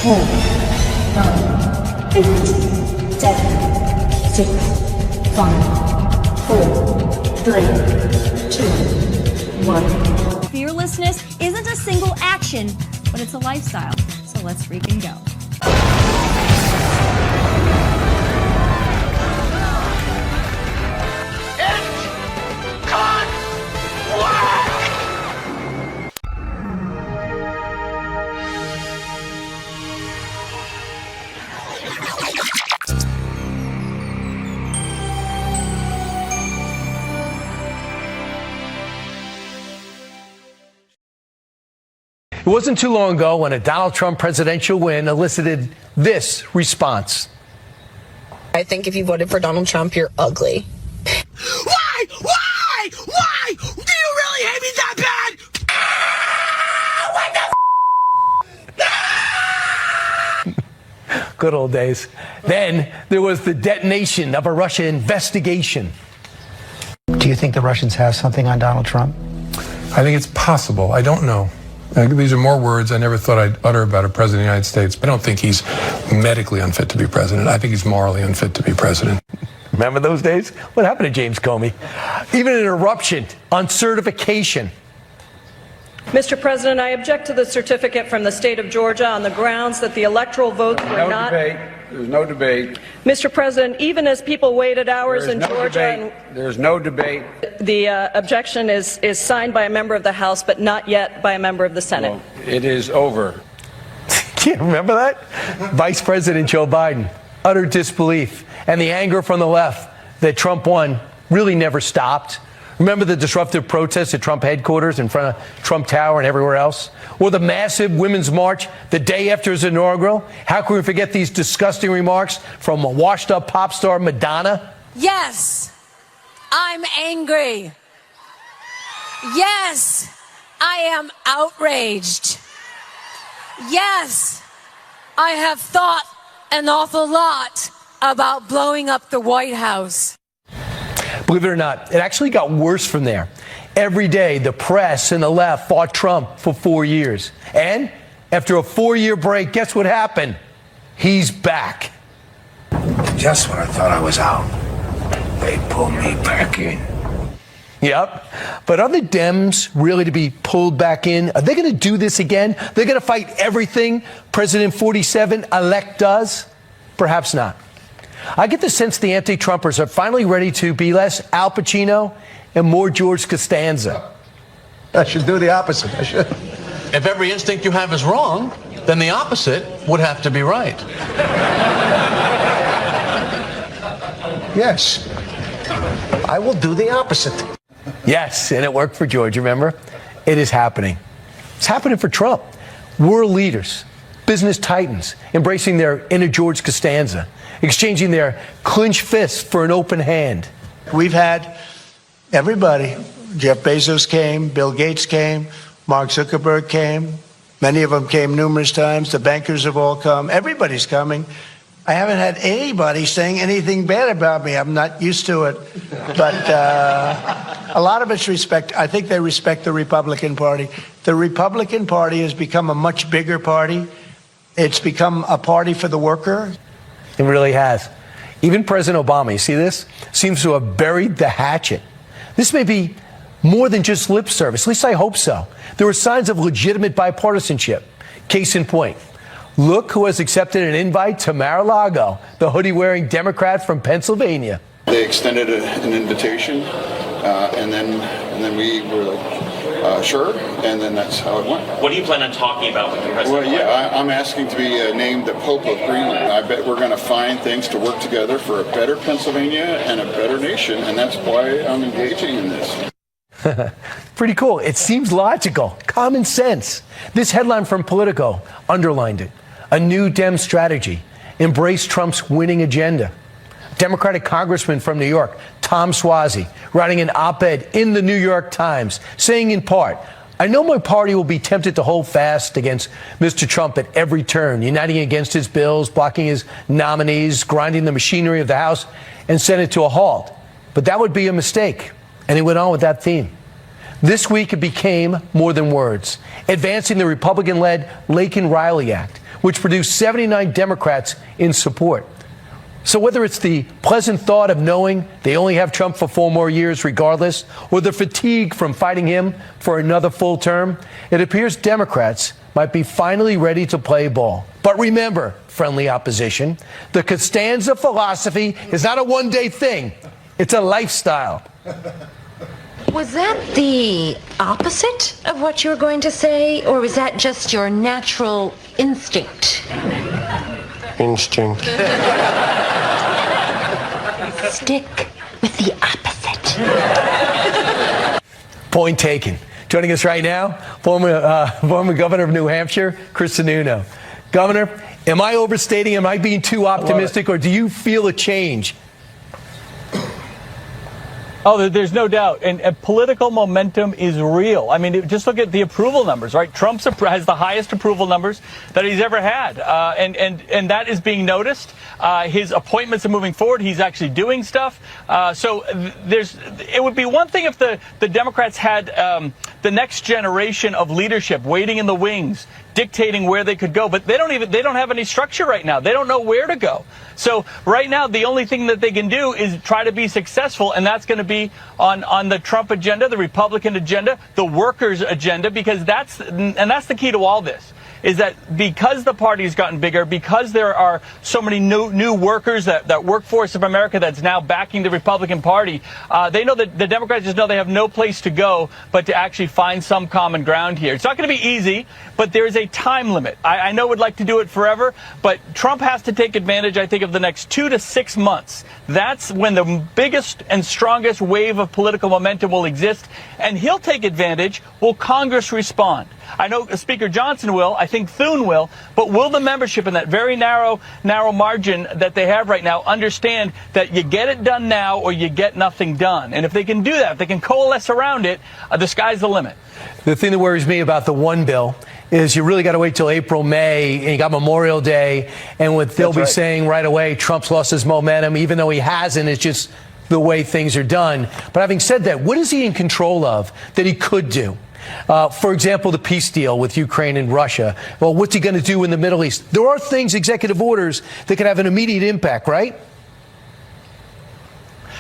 4, 9, 8, 7, 6, 5, 4, 3, 2, 1. Fearlessness isn't a single action, but it's a lifestyle. So let's freaking go. It wasn't too long ago when a Donald Trump presidential win elicited this response. I think if you voted for Donald Trump, you're ugly. Why? Why? Why? Do you really hate me that bad? Good old days. Then there was the detonation of a Russia investigation. Do you think the Russians have something on Donald Trump? I think it's possible. I don't know. These are more words I never thought I'd utter about a president of the United States. I don't think he's medically unfit to be president. I think he's morally unfit to be president. Remember those days? What happened to James Comey? Even an eruption on certification. Mr. President, I object to the certificate from the state of Georgia on the grounds that the electoral votes were not... There's no debate. Mr. President, even as people waited hours in Georgia... There's no debate. The objection is signed by a member of the House, but not yet by a member of the Senate. Well, it is over. Can't remember that? Vice President Joe Biden, utter disbelief, and the anger from the left that Trump won really never stopped. Remember the disruptive protests at Trump headquarters in front of Trump Tower and everywhere else? Or the massive women's march the day after his inaugural? How can we forget these disgusting remarks from a washed-up pop star Madonna? Yes, I'm angry. Yes, I am outraged. Yes, I have thought an awful lot about blowing up the White House. Believe it or not, it actually got worse from there. Every day, the press and the left fought Trump for 4 years. And after a 4-year break, guess what happened? He's back. Just when I thought I was out, they pulled me back in. Yep. But are the Dems really to be pulled back in? Are they going to do this again? They're going to fight everything President 47-elect does? Perhaps not. I get the sense the anti-Trumpers are finally ready to be less Al Pacino and more George Costanza. I should do the opposite. I should. If every instinct you have is wrong, then the opposite would have to be right. Yes. I will do the opposite. Yes, and it worked for George, remember? It is happening. It's happening for Trump. World leaders, business titans, embracing their inner George Costanza, exchanging their clenched fists for an open hand. We've had everybody. Jeff Bezos came, Bill Gates came, Mark Zuckerberg came. Many of them came numerous times. The bankers have all come. Everybody's coming. I haven't had anybody saying anything bad about me. I'm not used to it. But a lot of it's respect. I think they respect the Republican Party. The Republican Party has become a much bigger party. It's become a party for the worker. It really has. Even President Obama, you see this? Seems to have buried the hatchet. This may be more than just lip service. At least I hope so. There are signs of legitimate bipartisanship. Case in point. Look who has accepted an invite to Mar-a-Lago, the hoodie-wearing Democrat from Pennsylvania. They extended an invitation, and then we were like, sure, and then that's how it went. What do you plan on talking about with the president? Well, yeah, I'm asking to be named the Pope of Greenland. I bet we're going to find things to work together for a better Pennsylvania and a better nation, and that's why I'm engaging in this. Pretty cool. It seems logical. Common sense. This headline from Politico underlined it. A new Dem strategy. Embrace Trump's winning agenda. Democratic congressman from New York, Tom Suozzi, writing an op-ed in the New York Times, saying in part, I know my party will be tempted to hold fast against Mr. Trump at every turn, uniting against his bills, blocking his nominees, grinding the machinery of the House and Senate to a halt. But that would be a mistake. And he went on with that theme. This week, it became more than words, advancing the Republican-led Laken-Riley Act, which produced 79 Democrats in support. So whether it's the pleasant thought of knowing they only have Trump for 4 more years regardless, or the fatigue from fighting him for another full term, it appears Democrats might be finally ready to play ball. But remember, friendly opposition, the Costanza philosophy is not a one-day thing. It's a lifestyle. Was that the opposite of what you were going to say, or was that just your natural instinct? Instinct. Stick with the opposite. Point taken. Joining us right now, former governor of New Hampshire, Chris Sununu. Governor, am I overstating? Am I being too optimistic, or do you feel a change? Oh, there's no doubt. And political momentum is real. I mean, just look at the approval numbers, right? Trump has the highest approval numbers that he's ever had. And that is being noticed. His appointments are moving forward. He's actually doing stuff. So it would be one thing if the Democrats had the next generation of leadership waiting in the wings, dictating where they could go, but they don't have any structure right now. They don't know where to go. So right now, the only thing that they can do is try to be successful, and that's going to be on the Trump agenda, the Republican agenda, the workers' agenda, because that's the key to all this. Is that because the party's gotten bigger, because there are so many new workers, that workforce of America that's now backing the Republican Party, they know that the Democrats just know they have no place to go but to actually find some common ground here. It's not going to be easy, but there is a time limit. I know we'd like to do it forever, but Trump has to take advantage, I think, of the next 2 to 6 months. That's when the biggest and strongest wave of political momentum will exist, and he'll take advantage. Will Congress respond? I know Speaker Johnson will. I think Thune will. But will the membership in that very narrow margin that they have right now understand that you get it done now or you get nothing done? And if they can do that, if they can coalesce around it, the sky's the limit. The thing that worries me about the one bill is you really got to wait till April, May, and you got Memorial Day. And what they'll be saying right away, Trump's lost his momentum, even though he hasn't. It's just the way things are done. But having said that, what is he in control of that he could do? For example, the peace deal with Ukraine and Russia. Well, what's he going to do in the Middle East? There are things, executive orders, that can have an immediate impact, right?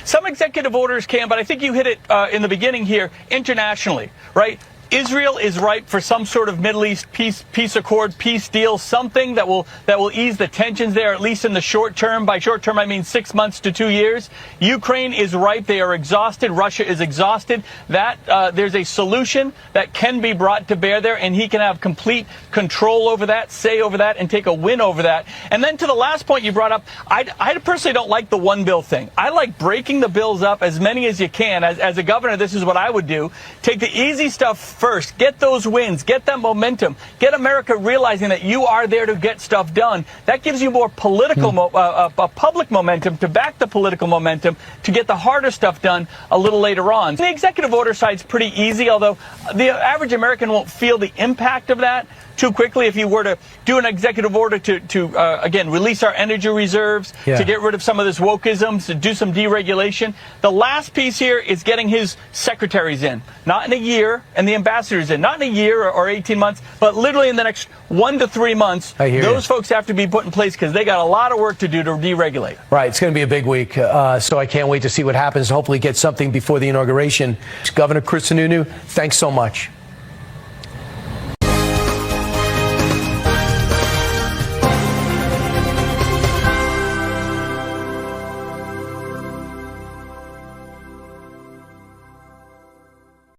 Some executive orders can, but I think you hit it in the beginning here, internationally, right? Israel is ripe for some sort of Middle East peace accord, peace deal, something that will ease the tensions there, at least in the short term. By short term, I mean 6 months to 2 years. Ukraine is ripe. They are exhausted. Russia is exhausted. There's a solution that can be brought to bear there, and he can have complete control over that, say over that, and take a win over that. And then to the last point you brought up, I personally don't like the one bill thing. I like breaking the bills up as many as you can. As a governor, this is what I would do. Take the easy stuff first, get those wins, get that momentum, get America realizing that you are there to get stuff done. That gives you more political, public momentum to back the political momentum to get the harder stuff done a little later on. The executive order side's pretty easy, although the average American won't feel the impact of that too quickly if you were to do an executive order to again, release our energy reserves, to get rid of some of this wokeism, to do some deregulation. The last piece here is getting his secretaries in. Not in a year, and the ambassadors in. Not in a year or 18 months, but literally in the next 1 to 3 months. Those folks have to be put in place because they got a lot of work to do to deregulate. Right. It's going to be a big week, so I can't wait to see what happens. Hopefully get something before the inauguration. Governor Chris Sununu, thanks so much.